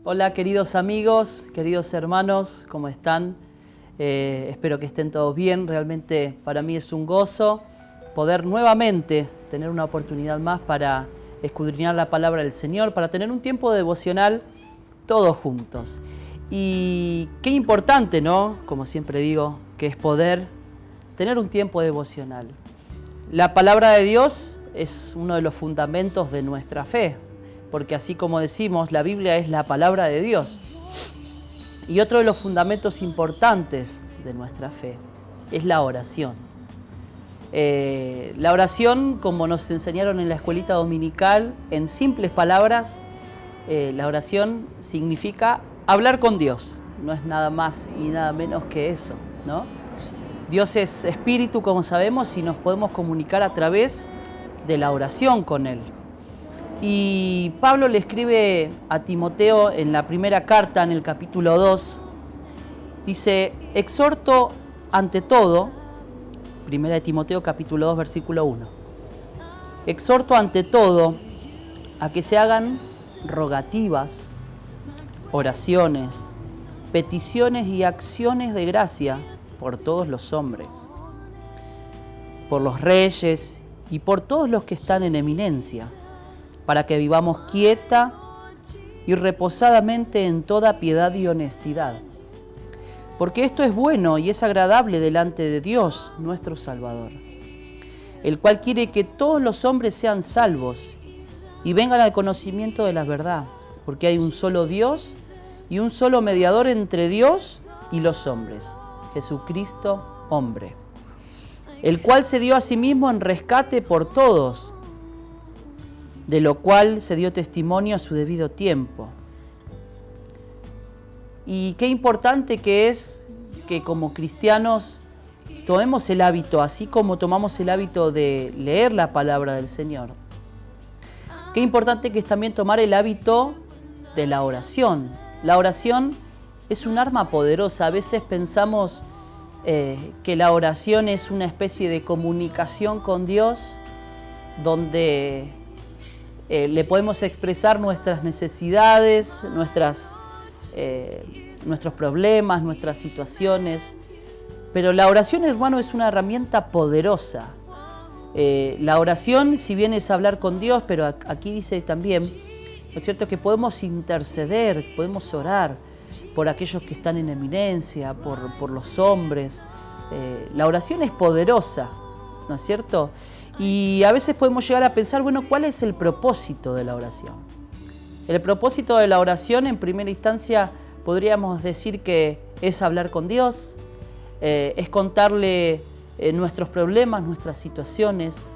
Hola queridos amigos, queridos hermanos, ¿cómo están? Espero que estén todos bien. Realmente para mí es un gozo poder nuevamente tener una oportunidad más para escudriñar la palabra del Señor, para tener un tiempo devocional todos juntos. Y qué importante, ¿no? Como siempre digo, que es poder tener un tiempo devocional. La palabra de Dios es uno de los fundamentos de nuestra fe, porque así como decimos, la Biblia es la palabra de Dios. Y otro de los fundamentos importantes de nuestra fe es la oración. La oración, como nos enseñaron en la escuelita dominical, en simples palabras, la oración significa hablar con Dios. No es nada más ni nada menos que eso, ¿no? Dios es espíritu, como sabemos, y nos podemos comunicar a través de la oración con Él. Y Pablo le escribe a Timoteo en la primera carta, en el capítulo 2, dice: exhorto ante todo, primera de Timoteo capítulo 2, versículo 1, exhorto ante todo a que se hagan rogativas, oraciones, peticiones y acciones de gracia por todos los hombres, por los reyes y por todos los que están en eminencia, para que vivamos quieta y reposadamente en toda piedad y honestidad. Porque esto es bueno y es agradable delante de Dios, nuestro Salvador, el cual quiere que todos los hombres sean salvos y vengan al conocimiento de la verdad, porque hay un solo Dios y un solo mediador entre Dios y los hombres, Jesucristo, hombre, el cual se dio a sí mismo en rescate por todos, de lo cual se dio testimonio a su debido tiempo. Y qué importante que es que como cristianos tomemos el hábito, así como tomamos el hábito de leer la palabra del Señor. Qué importante que es también tomar el hábito de la oración. La oración es un arma poderosa. A veces pensamos que la oración es una especie de comunicación con Dios, donde le podemos expresar nuestras necesidades, nuestros problemas, nuestras situaciones. Pero la oración, hermano, es una herramienta poderosa. La oración, si bien es hablar con Dios, pero aquí dice también, ¿no es cierto?, que podemos interceder, podemos orar por aquellos que están en eminencia, por los hombres. La oración es poderosa, ¿no es cierto? Y a veces podemos llegar a pensar, bueno, ¿cuál es el propósito de la oración? El propósito de la oración, en primera instancia, podríamos decir que es hablar con Dios, es contarle nuestros problemas, nuestras situaciones.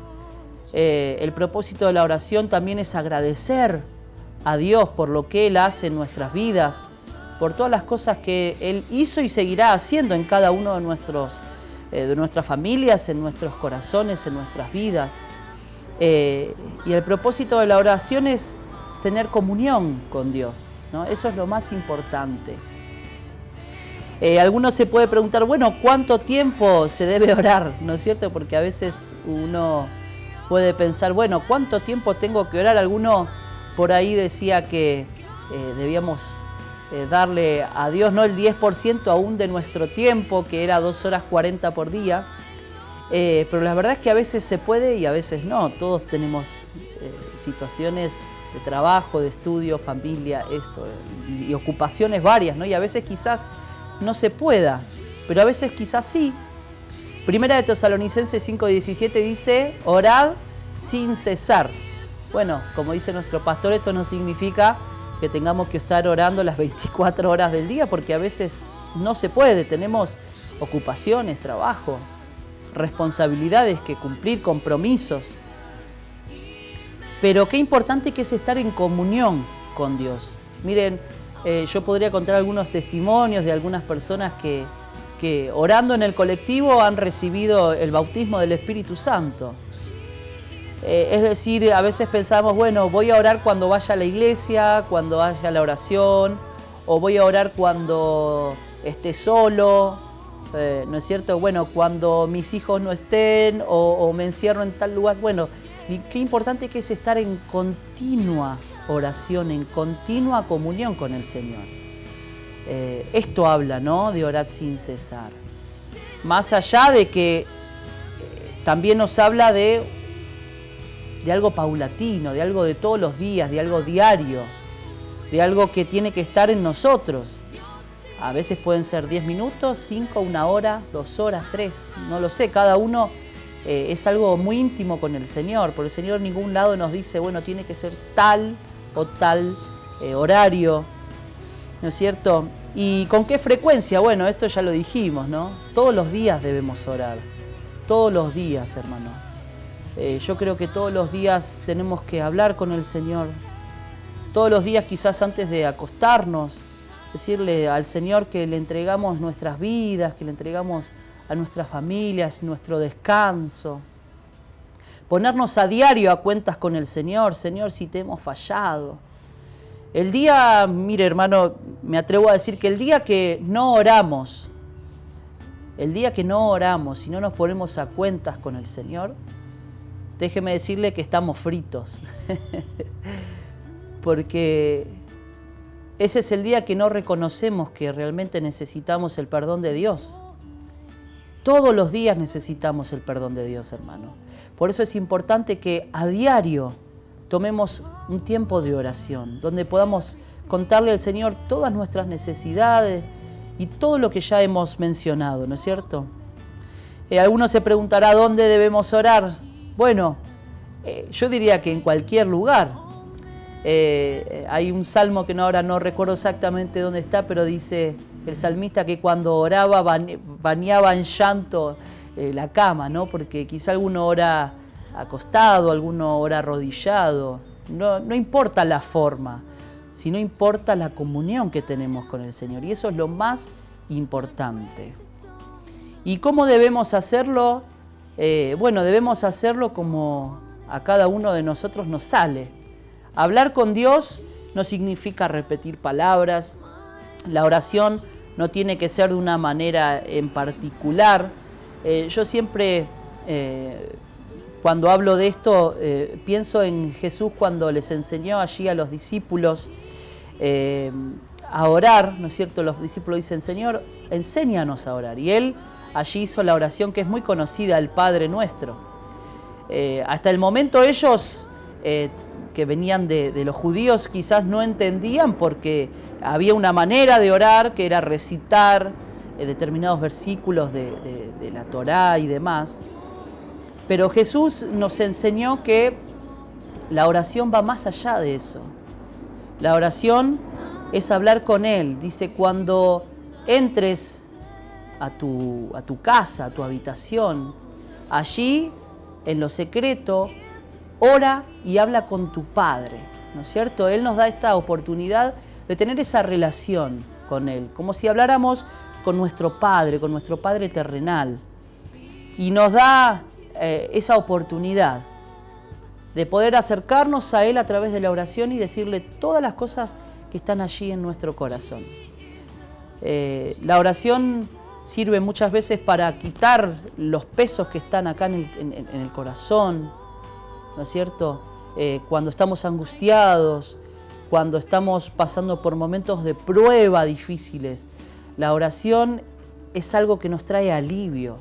El propósito de la oración también es agradecer a Dios por lo que Él hace en nuestras vidas, por todas las cosas que Él hizo y seguirá haciendo en cada uno de nuestras familias, en nuestros corazones, en nuestras vidas. Y el propósito de la oración es tener comunión con Dios, ¿no? Eso es lo más importante. Algunos se puede preguntar, bueno, ¿cuánto tiempo se debe orar? ¿No es cierto? Porque a veces uno puede pensar, bueno, ¿cuánto tiempo tengo que orar? Alguno por ahí decía que debíamos darle a Dios no el 10% aún de nuestro tiempo, que era 2 horas 40 por día, pero la verdad es que a veces se puede y a veces no. Todos tenemos situaciones de trabajo, de estudio, familia, y ocupaciones varias, ¿no? Y a veces quizás no se pueda, pero a veces quizás sí. Primera de Tesalonicenses 5:17 dice: orad sin cesar. Bueno, como dice nuestro pastor, esto no significa que tengamos que estar orando las 24 horas del día, porque a veces no se puede. Tenemos ocupaciones, trabajo, responsabilidades que cumplir, compromisos. Pero qué importante que es estar en comunión con Dios. Miren, yo podría contar algunos testimonios de algunas personas que orando en el colectivo han recibido el bautismo del Espíritu Santo. Es decir, a veces pensamos, bueno, voy a orar cuando vaya a la iglesia, cuando vaya a la oración, o voy a orar cuando esté solo, ¿no es cierto? Bueno, cuando mis hijos no estén, o me encierro en tal lugar. Bueno, Y qué importante que es estar en continua oración, en continua comunión con el Señor. Esto habla, ¿no?, de orar sin cesar. Más allá de que también nos habla de algo paulatino, de algo de todos los días, de algo diario, de algo que tiene que estar en nosotros. A veces pueden ser 10 minutos, 5, 1 hora, 2 horas, 3, no lo sé, cada uno es algo muy íntimo con el Señor. Por el Señor en ningún lado nos dice, bueno, tiene que ser tal o tal horario, ¿no es cierto? ¿Y con qué frecuencia? Bueno, esto ya lo dijimos, ¿no? Todos los días debemos orar, todos los días, hermano. Yo creo que todos los días tenemos que hablar con el Señor, todos los días quizás antes de acostarnos, decirle al Señor que le entregamos nuestras vidas, que le entregamos a nuestras familias, nuestro descanso. Ponernos a diario a cuentas con el Señor. Señor, si te hemos fallado. El día, mire hermano, me atrevo a decir que el día que no oramos, si no nos ponemos a cuentas con el Señor, déjeme decirle que estamos fritos. Porque ese es el día que no reconocemos que realmente necesitamos el perdón de Dios. Todos los días necesitamos el perdón de Dios, hermano. Por eso es importante que a diario tomemos un tiempo de oración, donde podamos contarle al Señor todas nuestras necesidades y todo lo que ya hemos mencionado, ¿no es cierto? Alguno se preguntará dónde debemos orar. Bueno, yo diría que en cualquier lugar. Hay un salmo que ahora no recuerdo exactamente dónde está, pero dice el salmista que cuando oraba bañaba en llanto la cama, ¿no? Porque quizá alguno ora acostado, alguno ora arrodillado. No importa la forma, sino importa la comunión que tenemos con el Señor. Y eso es lo más importante. ¿Y cómo debemos hacerlo? Bueno, debemos hacerlo como a cada uno de nosotros nos sale. Hablar con Dios no significa repetir palabras. La oración no tiene que ser de una manera en particular. Yo siempre, cuando hablo de esto, pienso en Jesús cuando les enseñó allí a los discípulos a orar, ¿no es cierto? Los discípulos dicen, Señor, enséñanos a orar. Y Él allí hizo la oración que es muy conocida, el Padre Nuestro. Hasta el momento ellos, que venían de los judíos, quizás no entendían porque había una manera de orar que era recitar determinados versículos de la Torá y demás. Pero Jesús nos enseñó que la oración va más allá de eso. La oración es hablar con Él. Dice, cuando entres a tu casa, a tu habitación, allí, en lo secreto, ora y habla con tu Padre, ¿no es cierto? Él nos da esta oportunidad de tener esa relación con Él, como si habláramos con nuestro Padre terrenal. Y nos da esa oportunidad de poder acercarnos a Él a través de la oración y decirle todas las cosas que están allí en nuestro corazón. La oración sirve muchas veces para quitar los pesos que están acá en el corazón, ¿no es cierto? Cuando estamos angustiados, cuando estamos pasando por momentos de prueba difíciles, la oración es algo que nos trae alivio.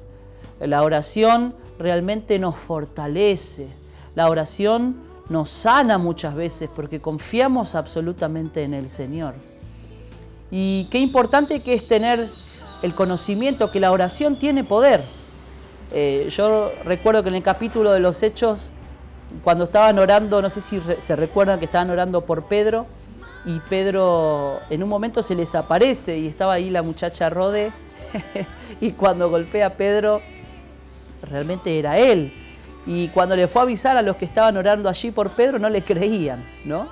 La oración realmente nos fortalece. La oración nos sana muchas veces porque confiamos absolutamente en el Señor. Y qué importante que es tener el conocimiento que la oración tiene poder. Yo recuerdo que en el capítulo de los Hechos, cuando estaban orando, no sé si se recuerdan que estaban orando por Pedro, y Pedro en un momento se les aparece y estaba ahí la muchacha Rode y cuando golpea a Pedro, realmente era él. Y cuando le fue a avisar a los que estaban orando allí por Pedro, no le creían, ¿no?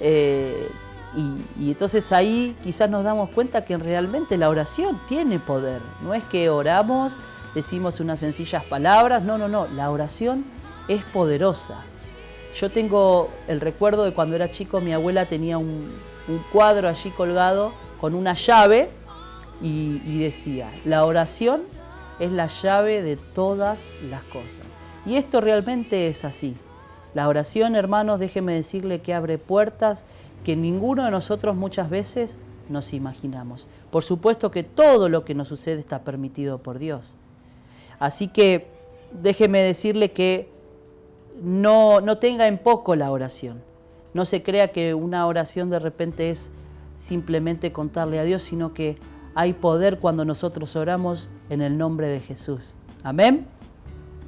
Y entonces ahí quizás nos damos cuenta que realmente la oración tiene poder. No es que oramos, decimos unas sencillas palabras, no, la oración es poderosa. Yo tengo el recuerdo de cuando era chico, mi abuela tenía un cuadro allí colgado con una llave y decía, la oración es la llave de todas las cosas. Y esto realmente es así. La oración, hermanos, déjeme decirle que abre puertas que ninguno de nosotros muchas veces nos imaginamos. Por supuesto que todo lo que nos sucede está permitido por Dios. Así que déjeme decirle que no tenga en poco la oración. No se crea que una oración de repente es simplemente contarle a Dios, sino que hay poder cuando nosotros oramos en el nombre de Jesús. Amén.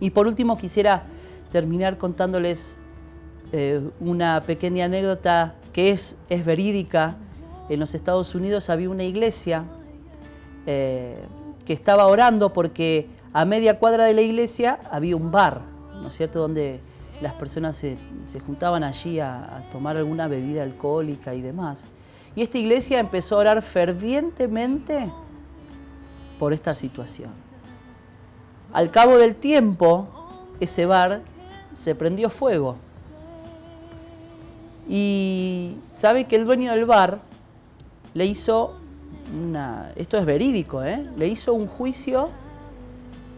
Y por último quisiera terminar contándoles una pequeña anécdota que es verídica. En los Estados Unidos había una iglesia que estaba orando porque a media cuadra de la iglesia había un bar, ¿no es cierto?, donde las personas se juntaban allí a tomar alguna bebida alcohólica y demás. Y esta iglesia empezó a orar fervientemente por esta situación. Al cabo del tiempo, ese bar se prendió fuego. Y sabe que el dueño del bar le hizo esto es verídico, le hizo un juicio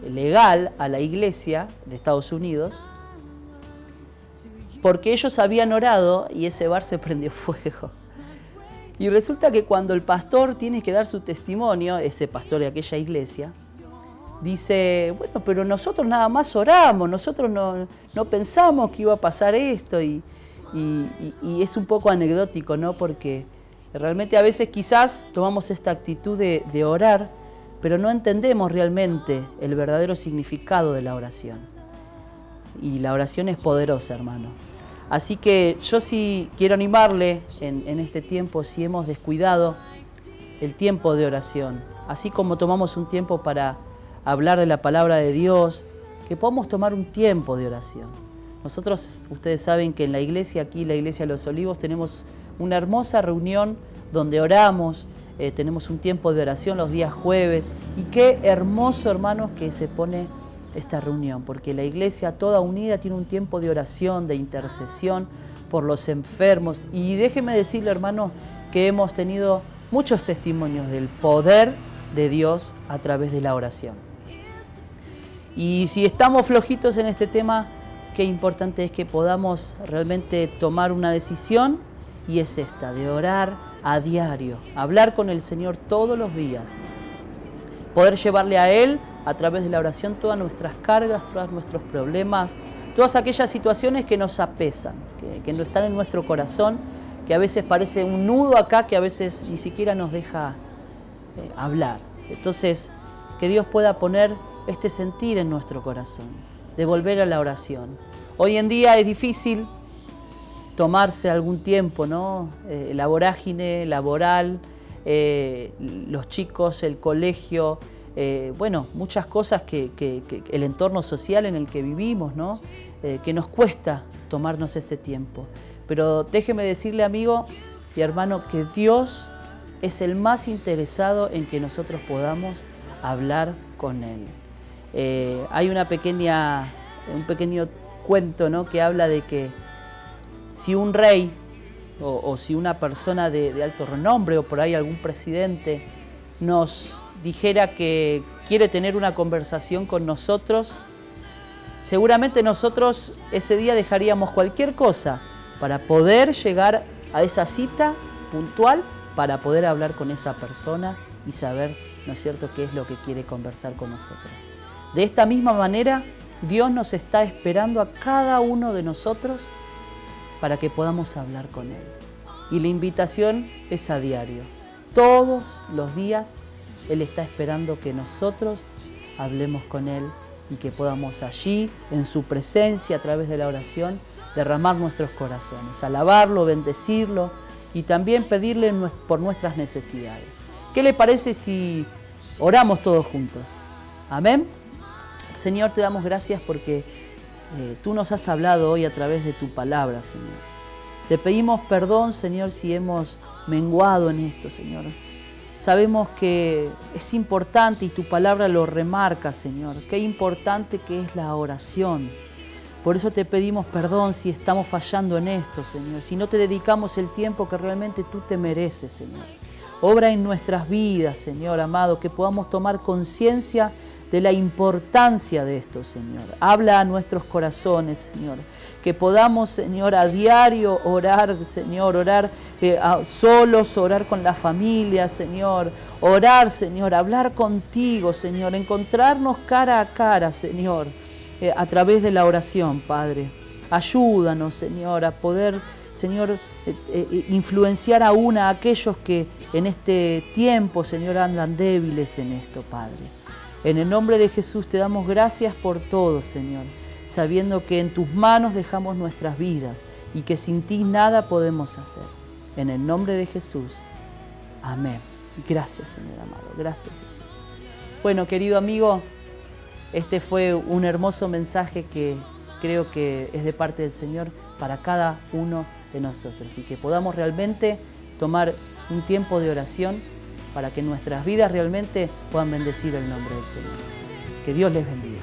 legal a la iglesia de Estados Unidos porque ellos habían orado y ese bar se prendió fuego. Y resulta que cuando el pastor tiene que dar su testimonio, ese pastor de aquella iglesia, dice, bueno, pero nosotros nada más oramos, nosotros no pensamos que iba a pasar esto, y es un poco anecdótico, ¿no? Porque realmente a veces quizás tomamos esta actitud de orar, pero no entendemos realmente el verdadero significado de la oración. Y la oración es poderosa, hermano. Así que yo sí quiero animarle en este tiempo, si hemos descuidado el tiempo de oración, así como tomamos un tiempo para hablar de la palabra de Dios, que podamos tomar un tiempo de oración. Nosotros, ustedes saben que en la iglesia, aquí la Iglesia de los Olivos, tenemos una hermosa reunión donde oramos, tenemos un tiempo de oración los días jueves, y qué hermoso, hermanos, que se pone esta reunión, porque la iglesia toda unida tiene un tiempo de oración, de intercesión por los enfermos. Y déjeme decirle, hermano, que hemos tenido muchos testimonios del poder de Dios a través de la oración. Y si estamos flojitos en este tema, qué importante es que podamos realmente tomar una decisión, y es esta, de orar a diario, hablar con el Señor todos los días, poder llevarle a Él a través de la oración todas nuestras cargas, todos nuestros problemas, todas aquellas situaciones que nos apesan, que no están en nuestro corazón, que a veces parece un nudo acá, que a veces ni siquiera nos deja hablar. Entonces, que Dios pueda poner este sentir en nuestro corazón, de volver a la oración. Hoy en día es difícil tomarse algún tiempo, ¿no? La vorágine laboral, los chicos, el colegio, bueno, muchas cosas que el entorno social en el que vivimos, ¿no? Que nos cuesta tomarnos este tiempo. Pero déjeme decirle, amigo y hermano, que Dios es el más interesado en que nosotros podamos hablar con Él. Hay un pequeño cuento, ¿no?, que habla de que si un rey o si una persona de alto renombre o por ahí algún presidente nos dijera que quiere tener una conversación con nosotros, seguramente nosotros ese día dejaríamos cualquier cosa para poder llegar a esa cita puntual, para poder hablar con esa persona y saber, ¿no es cierto?, qué es lo que quiere conversar con nosotros. De esta misma manera, Dios nos está esperando a cada uno de nosotros para que podamos hablar con Él. Y la invitación es a diario. Todos los días Él está esperando que nosotros hablemos con Él y que podamos allí, en su presencia, a través de la oración, derramar nuestros corazones, alabarlo, bendecirlo y también pedirle por nuestras necesidades. ¿Qué le parece si oramos todos juntos? Amén. Señor, te damos gracias porque tú nos has hablado hoy a través de tu palabra, Señor. Te pedimos perdón, Señor, si hemos menguado en esto, Señor. Sabemos que es importante y tu palabra lo remarca, Señor. Qué importante que es la oración. Por eso te pedimos perdón si estamos fallando en esto, Señor. Si no te dedicamos el tiempo que realmente tú te mereces, Señor. Obra en nuestras vidas, Señor amado, que podamos tomar conciencia de la importancia de esto, Señor. Habla a nuestros corazones, Señor. Que podamos, Señor, a diario orar, Señor, orar solos, orar con la familia, Señor. Orar, Señor, hablar contigo, Señor. Encontrarnos cara a cara, Señor, a través de la oración, Padre. Ayúdanos, Señor, a poder, Señor, influenciar aún a aquellos que en este tiempo, Señor, andan débiles en esto, Padre. En el nombre de Jesús te damos gracias por todo, Señor, sabiendo que en tus manos dejamos nuestras vidas y que sin ti nada podemos hacer. En el nombre de Jesús. Amén. Gracias, Señor amado. Gracias, Jesús. Bueno, querido amigo, este fue un hermoso mensaje que creo que es de parte del Señor para cada uno de nosotros y que podamos realmente tomar un tiempo de oración para que nuestras vidas realmente puedan bendecir el nombre del Señor. Que Dios les bendiga.